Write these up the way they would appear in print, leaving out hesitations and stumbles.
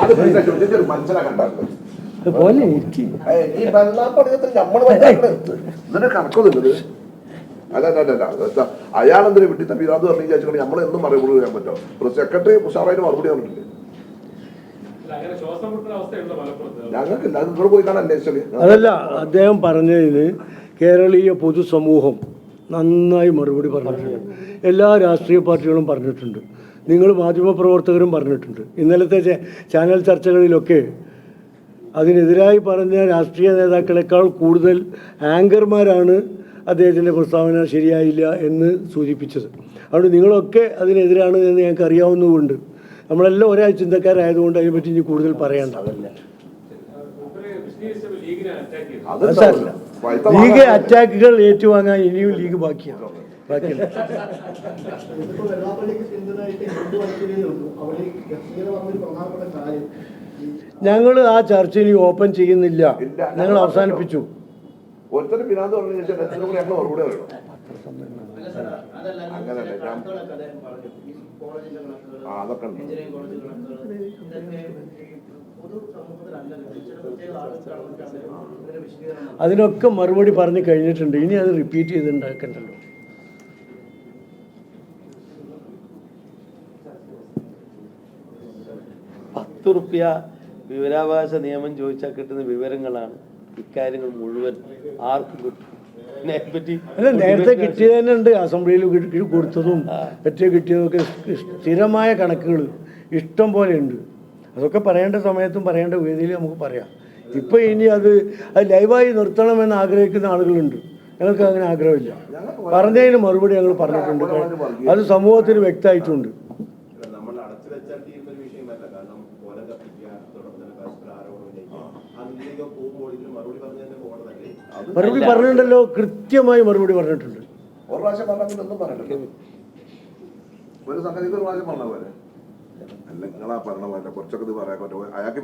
അത് മനസ്സിലാക്കണ്ടായിരുന്നു പോലെ ഈ വെള്ളാപ്പള്ളിയത്തിൽ നമ്മൾ ഇതിന്റെ കണക്കൊന്നുമില്ലത്. അല്ല അയാളെന്തിനും വിട്ടി തപ്പി അത് പറഞ്ഞു വിചാരിച്ചു നമ്മൾ എന്നും മറുപടി പറയാൻ പറ്റുമോ? സെക്രട്ടറി ഉഷാറായിട്ട് മറുപടി പറഞ്ഞിട്ടില്ലേ? ഞങ്ങൾക്കില്ല, അത് നിങ്ങൾ പോയി കാണാൻ അന്വേഷിച്ചത്. അതല്ല, അദ്ദേഹം പറഞ്ഞതിന് കേരളീയ പൊതുസമൂഹം നന്നായി മറുപടി പറഞ്ഞിട്ടുണ്ട്. എല്ലാ രാഷ്ട്രീയ പാർട്ടികളും പറഞ്ഞിട്ടുണ്ട്, നിങ്ങൾ മാധ്യമപ്രവർത്തകരും പറഞ്ഞിട്ടുണ്ട്. ഇന്നലത്തെ ചാനൽ ചർച്ചകളിലൊക്കെ അതിനെതിരായി പറഞ്ഞ രാഷ്ട്രീയ നേതാക്കളെക്കാൾ കൂടുതൽ ആങ്കർമാരാണ് അദ്ദേഹത്തിൻ്റെ പ്രസ്താവന ശരിയായില്ല എന്ന് സൂചിപ്പിച്ചത്. അതുകൊണ്ട് നിങ്ങളൊക്കെ അതിനെതിരാണ് എന്ന് ഞങ്ങൾക്ക് അറിയാവുന്നതുകൊണ്ട് നമ്മളെല്ലാം ഒരേ ചിന്തക്കാരായതുകൊണ്ട് അതിനെപ്പറ്റി ഇനി കൂടുതൽ പറയേണ്ട. ലീഗ് അറ്റാക്കുകൾ ഏറ്റുവാങ്ങാൻ ഇനിയും ലീഗ് ബാക്കിയാണ്. ഞങ്ങൾ ആ ചർച്ച ഇനി ഓപ്പൺ ചെയ്യുന്നില്ല, ഞങ്ങൾ അവസാനിപ്പിച്ചു. അതിനൊക്കെ മറുപടി പറഞ്ഞു കഴിഞ്ഞിട്ടുണ്ട്, ഇനി അത് റിപ്പീറ്റ് ചെയ്തുണ്ടാക്കണ്ടല്ലോ. ₹10 വിവരാവകാശ നിയമം ചോദിച്ചാൽ കിട്ടുന്ന വിവരങ്ങളാണ് ഇക്കാര്യങ്ങൾ മുഴുവൻ. ആർക്കും കിട്ടും അല്ല, നേരത്തെ കിട്ടിയത് തന്നെ ഉണ്ട്, അസംബ്ലിയിൽ കൊടുത്തതും മറ്റേ കിട്ടിയതൊക്കെ സ്ഥിരമായ കണക്കുകൾ ഇഷ്ടം പോലെ ഉണ്ട്. അതൊക്കെ പറയേണ്ട സമയത്തും പറയേണ്ട വേദിയിൽ നമുക്ക് പറയാം. ഇപ്പം ഇനി അത് ലൈവായി നിർത്തണമെന്ന് ആഗ്രഹിക്കുന്ന ആളുകളുണ്ട്. ഞങ്ങൾക്ക് അങ്ങനെ ആഗ്രഹമില്ല. പറഞ്ഞതിന് മറുപടി ഞങ്ങൾ പറഞ്ഞിട്ടുണ്ട്, അത് സമൂഹത്തിന് വ്യക്തമായിട്ടുണ്ട്. മറുപടി പറഞ്ഞിട്ടുണ്ടല്ലോ, കൃത്യമായി മറുപടി പറഞ്ഞിട്ടുണ്ട്. ഒരു പ്രാവശ്യം പറഞ്ഞാൽ ഒന്നും പറയണ്ടല്ലോ, ഒരു സംഗതി ഒരു പ്രാവശ്യം പറഞ്ഞ പോലെ അല്ല. നിങ്ങളാ പറഞ്ഞ പോലെ കുറച്ചൊക്കെ ഇത് പറയാൻ പറ്റും. അയാൾക്ക്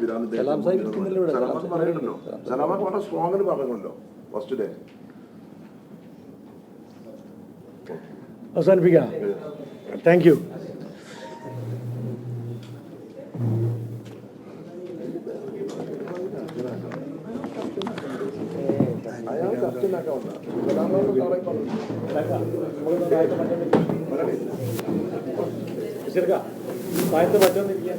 പറയുന്നുണ്ടല്ലോ, സലാമാക്ക് വളരെ സ്ട്രോങ്ങിൽ പറഞ്ഞല്ലോ ഫസ്റ്റ് ഡേ. അവസാനിപ്പിക്കാം. Thank you. പറ്റുന്നില്ല.